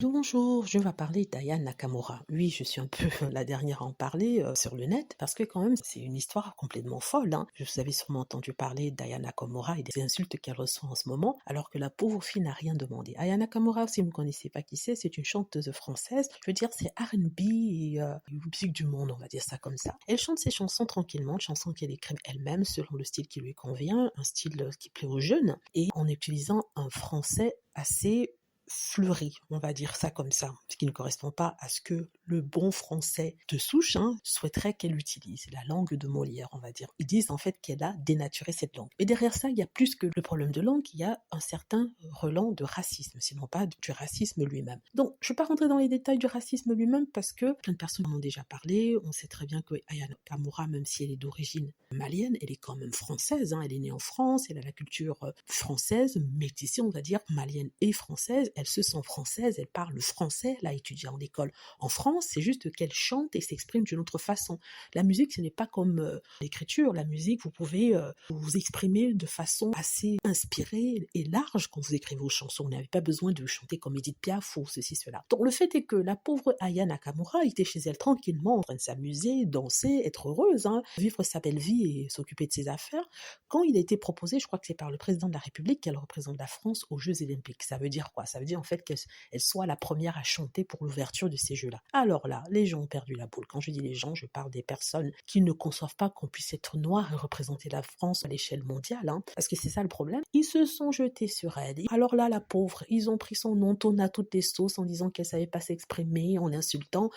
Bonjour, je vais parler d'Aya Nakamura. Oui, je suis un peu la dernière à en parler sur le net parce que quand même c'est une histoire complètement folle. Vous avez sûrement entendu parler d'Aya Nakamura et des insultes qu'elle reçoit en ce moment alors que la pauvre fille n'a rien demandé. Aya Nakamura, si vous ne connaissez pas qui c'est une chanteuse française. Je veux dire, c'est R&B et musique du monde, on va dire ça comme ça. Elle chante ses chansons tranquillement, chansons qu'elle écrit elle-même selon le style qui lui convient, un style qui plaît aux jeunes et en utilisant un français assez fleuri, on va dire ça comme ça, ce qui ne correspond pas à ce que le bon français de souche souhaiterait qu'elle utilise, la langue de Molière, on va dire. Ils disent en fait qu'elle a dénaturé cette langue. Mais derrière ça, il y a plus que le problème de langue, il y a un certain relent de racisme, sinon pas du racisme lui-même. Donc, je ne vais pas rentrer dans les détails du racisme lui-même parce que plein de personnes en ont déjà parlé. On sait très bien que Aya Nakamura, même si elle est d'origine malienne, elle est quand même française, elle est née en France, elle a la culture française, métissée, on va dire, malienne et française. Elle se sent française, elle parle français, elle a étudié en école en France, c'est juste qu'elle chante et s'exprime d'une autre façon. La musique, ce n'est pas comme l'écriture, la musique, vous pouvez vous exprimer de façon assez inspirée et large quand vous écrivez vos chansons. Vous n'avez pas besoin de chanter comme Edith Piaf ou ceci, cela. Donc le fait est que la pauvre Aya Nakamura était chez elle tranquillement, en train de s'amuser, danser, être heureuse, vivre sa belle vie et s'occuper de ses affaires, quand il a été proposé, je crois que c'est par le président de la République, qu'elle représente la France aux Jeux Olympiques. Ça veut dire quoi? Ça veut dire en fait qu'elle soit la première à chanter pour l'ouverture de ces Jeux-là. Alors là, les gens ont perdu la boule. Quand je dis les gens, je parle des personnes qui ne conçoivent pas qu'on puisse être noir et représenter la France à l'échelle mondiale, parce que c'est ça le problème. Ils se sont jetés sur elle. Alors là, la pauvre, ils ont pris son nom, tourné à toutes les sauces en disant qu'elle savait pas s'exprimer, en insultant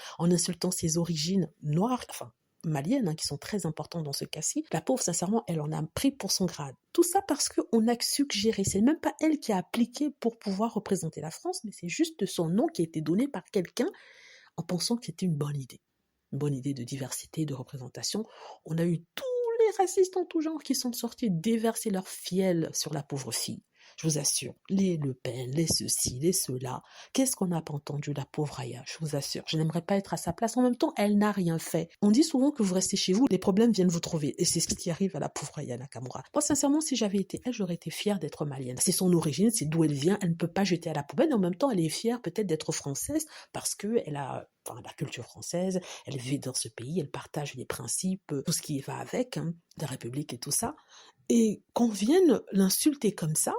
ses origines noires, maliennes, qui sont très importantes dans ce cas-ci. La pauvre, sincèrement, elle en a pris pour son grade. Tout ça parce qu'on a suggéré. C'est même pas elle qui a appliqué pour pouvoir représenter la France, mais c'est juste son nom qui a été donné par quelqu'un en pensant que c'était une bonne idée. Une bonne idée de diversité, de représentation. On a eu tous les racistes en tout genre qui sont sortis déverser leur fiel sur la pauvre fille. Je vous assure, les Le Pen, les ceci, les cela, qu'est-ce qu'on n'a pas entendu, la pauvre Aya, je vous assure. Je n'aimerais pas être à sa place. En même temps, elle n'a rien fait. On dit souvent que vous restez chez vous, les problèmes viennent vous trouver. Et c'est ce qui arrive à la pauvre Aya Nakamura. Moi, sincèrement, si j'avais été elle, j'aurais été fière d'être malienne. C'est son origine, c'est d'où elle vient. Elle ne peut pas jeter à la poubelle. Et en même temps, elle est fière peut-être d'être française parce qu'elle a la culture française, elle vit dans ce pays, elle partage les principes, tout ce qui va avec, la République et tout ça. Et qu'on vienne l'insulter comme ça,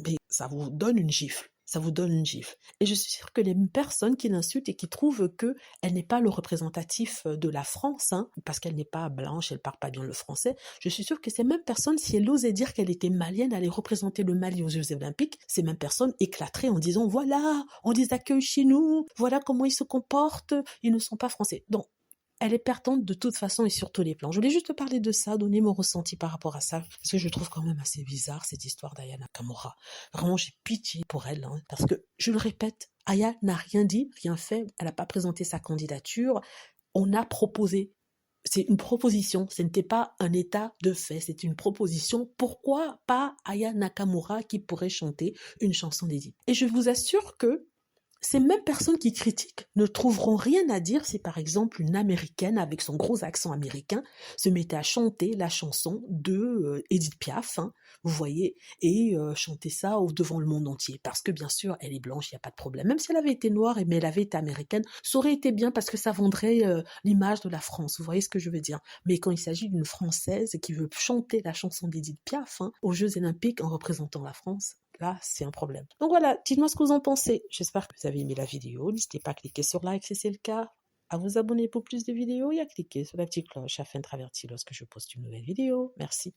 mais ça vous donne une gifle. Ça vous donne une gifle. Et je suis sûre que les personnes qui l'insultent et qui trouvent qu'elle n'est pas le représentatif de la France, parce qu'elle n'est pas blanche, elle ne parle pas bien le français, je suis sûre que ces mêmes personnes, si elle osait dire qu'elle était malienne, allait représenter le Mali aux Jeux Olympiques, ces mêmes personnes éclateraient en disant « Voilà, on les accueille chez nous, voilà comment ils se comportent, ils ne sont pas français. » Donc, elle est perdante de toute façon et sur tous les plans. Je voulais juste parler de ça, donner mon ressenti par rapport à ça, parce que je trouve quand même assez bizarre cette histoire d'Aya Nakamura. Vraiment, j'ai pitié pour elle, parce que, je le répète, Aya n'a rien dit, rien fait, elle n'a pas présenté sa candidature, on a proposé. C'est une proposition, ce n'était pas un état de fait, c'est une proposition. Pourquoi pas Aya Nakamura qui pourrait chanter une chanson d'Edith? Et je vous assure que ces mêmes personnes qui critiquent ne trouveront rien à dire si par exemple une américaine avec son gros accent américain se mettait à chanter la chanson de Edith Piaf, vous voyez, et chanter ça devant le monde entier. Parce que bien sûr, elle est blanche, il n'y a pas de problème. Même si elle avait été noire, mais elle avait été américaine, ça aurait été bien parce que ça vendrait l'image de la France, vous voyez ce que je veux dire. Mais quand il s'agit d'une Française qui veut chanter la chanson d'Edith Piaf aux Jeux Olympiques en représentant la France, là, c'est un problème. Donc voilà, dites-moi ce que vous en pensez. J'espère que vous avez aimé la vidéo. N'hésitez pas à cliquer sur like si c'est le cas, à vous abonner pour plus de vidéos et à cliquer sur la petite cloche afin d'être averti lorsque je poste une nouvelle vidéo. Merci.